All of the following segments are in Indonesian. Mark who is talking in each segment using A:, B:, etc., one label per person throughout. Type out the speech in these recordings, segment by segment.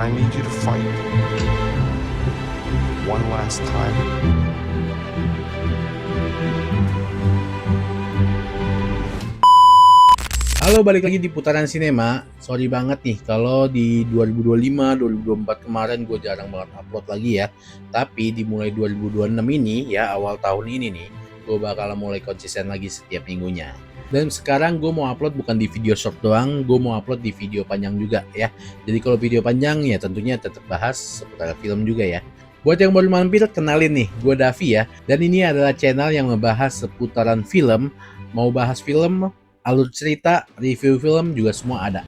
A: I need you to fight one last time.
B: Halo, balik lagi di Putaran Sinema. Sorry banget nih kalau di 2025, 2024 kemarin gue jarang banget upload lagi ya. Tapi dimulai 2026 ini ya, awal tahun ini nih, gue bakal mulai konsisten lagi setiap minggunya. Dan sekarang gue mau upload bukan di video short doang, gue mau upload di video panjang juga ya. Jadi kalau video panjang ya tentunya tetap bahas seputar film juga ya. Buat yang baru mampir, kenalin nih, gue Davi ya. Dan ini adalah channel yang ngebahas seputaran film. Mau bahas film, alur cerita, review film juga semua ada.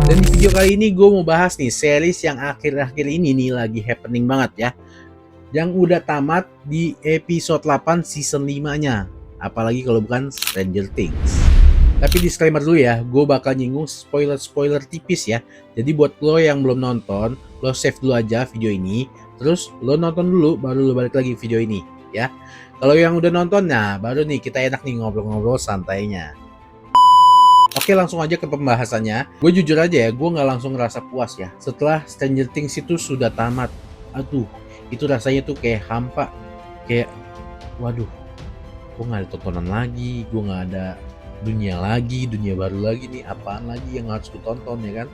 B: Dan di video kali ini gue mau bahas nih series yang akhir-akhir ini nih lagi happening banget ya. Yang udah tamat di episode 8 season 5-nya. Apalagi kalau bukan Stranger Things. Tapi disclaimer dulu ya, gue bakal nyinggung spoiler-spoiler tipis ya. Jadi buat lo yang belum nonton, lo save dulu aja video ini. Terus lo nonton dulu, baru lo balik lagi video ini ya. Kalau yang udah nonton, nah baru nih kita enak nih ngobrol-ngobrol santainya. Oke, langsung aja ke pembahasannya. Gue jujur aja ya, gue nggak langsung ngerasa puas ya. Setelah Stranger Things itu sudah tamat. Aduh, itu rasanya tuh kayak hampa. Kayak, waduh, gue nggak ada tontonan lagi, gue nggak ada dunia lagi, dunia baru lagi nih, apaan lagi yang harus gue tonton ya kan.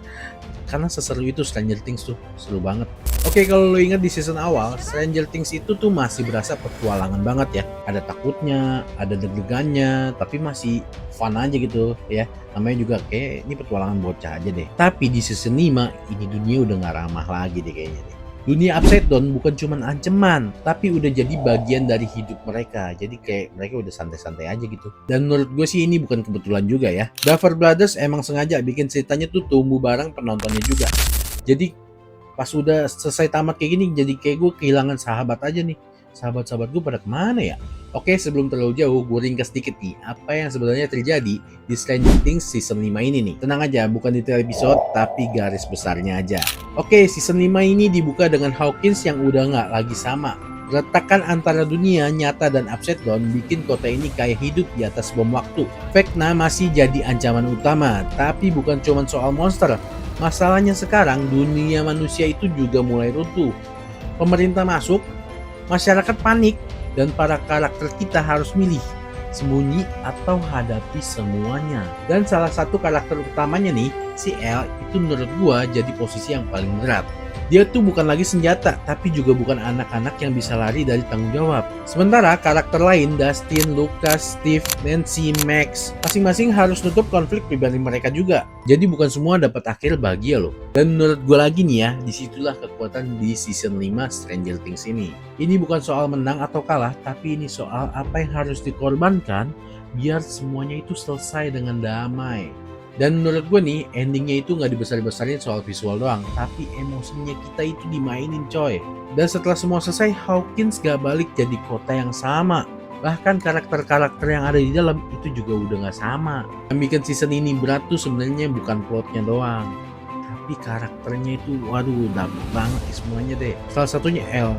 B: Karena seseru itu Stranger Things tuh, seru banget. Oke, kalau lo ingat di season awal, Stranger Things itu tuh masih berasa petualangan banget ya. Ada takutnya, ada deg-degannya, tapi masih fun aja gitu ya. Namanya juga kayak ini petualangan bocah aja deh. Tapi di season 5, ini dunia udah gak ramah lagi deh kayaknya nih. Dunia Upside Down bukan cuma ancaman, tapi udah jadi bagian dari hidup mereka. Jadi kayak mereka udah santai-santai aja gitu. Dan menurut gue sih ini bukan kebetulan juga ya. Duffer Brothers emang sengaja bikin ceritanya tuh tumbuh bareng penontonnya juga. Jadi pas udah selesai tamat kayak gini, jadi kayak gue kehilangan sahabat aja nih. Sahabat-sahabat gue pada kemana ya? Oke, sebelum terlalu jauh, gue ringkas dikit nih apa yang sebenarnya terjadi di Stranger Things season 5 ini nih. Tenang aja, bukan detail episode, tapi garis besarnya aja. Oke, season 5 ini dibuka dengan Hawkins yang udah nggak lagi sama. Retakan antara dunia nyata dan Upside Down bikin kota ini kayak hidup di atas bom waktu. Vecna masih jadi ancaman utama, tapi bukan cuma soal monster. Masalahnya sekarang dunia manusia itu juga mulai runtuh. Pemerintah masuk, masyarakat panik, dan para karakter kita harus milih sembunyi atau hadapi semuanya. Dan salah satu karakter utamanya nih, si Elle, itu menurut gua jadi posisi yang paling berat. Dia tuh bukan lagi senjata, tapi juga bukan anak-anak yang bisa lari dari tanggung jawab. Sementara karakter lain, Dustin, Lucas, Steve, Nancy, Max, masing-masing harus nutup konflik pribadi mereka juga. Jadi bukan semua dapat akhir bahagia loh. Dan menurut gue lagi nih ya, disitulah kekuatan di season 5 Stranger Things ini. Ini bukan soal menang atau kalah, tapi ini soal apa yang harus dikorbankan biar semuanya itu selesai dengan damai. Dan menurut gue nih, endingnya itu gak dibesar-besarin soal visual doang, tapi emosinya kita itu dimainin coy. Dan setelah semua selesai, Hawkins gak balik jadi kota yang sama. Bahkan karakter-karakter yang ada di dalam itu juga udah gak sama. Yang bikin season ini berat tuh sebenarnya bukan plotnya doang, tapi karakternya itu waduh dapet banget semuanya deh. Salah satunya Elle.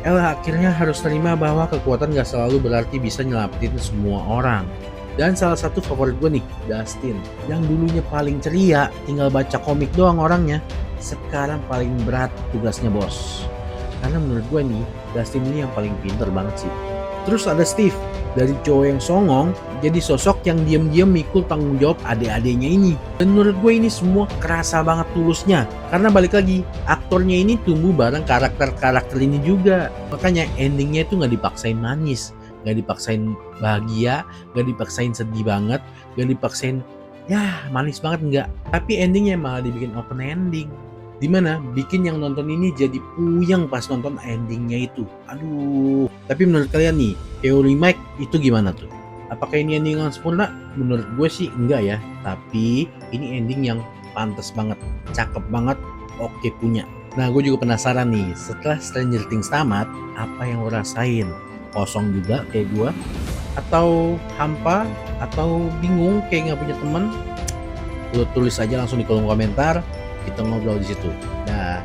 B: Elle akhirnya harus terima bahwa kekuatan gak selalu berarti bisa nyelamatin semua orang. Dan salah satu favorit gue nih, Dustin. Yang dulunya paling ceria, tinggal baca komik doang orangnya. Sekarang paling berat tugasnya bos. Karena menurut gue nih, Dustin ini yang paling pinter banget sih. Terus ada Steve, dari cowok yang songong, jadi sosok yang diam-diam mikul tanggung jawab adik-adiknya ini. Dan menurut gue ini semua kerasa banget tulusnya. Karena balik lagi, aktornya ini tumbuh bareng karakter-karakter ini juga. Makanya endingnya itu gak dipaksain manis. Gak dipaksain bahagia, gak dipaksain sedih banget, gak dipaksain ya manis banget enggak. Tapi endingnya malah dibikin open ending. Dimana bikin yang nonton ini jadi puyeng pas nonton endingnya itu. Aduh. Tapi menurut kalian nih, teori Mike itu gimana tuh? Apakah ini ending yang sempurna? Menurut gue sih enggak ya. Tapi ini ending yang pantas banget, cakep banget, oke punya. Nah gue juga penasaran nih, setelah Stranger Things tamat, apa yang lo rasain? Kosong juga kayak gue, atau hampa, atau bingung kayak nggak punya temen? Lo tulis aja langsung di kolom komentar, kita ngobrol di situ. Dah.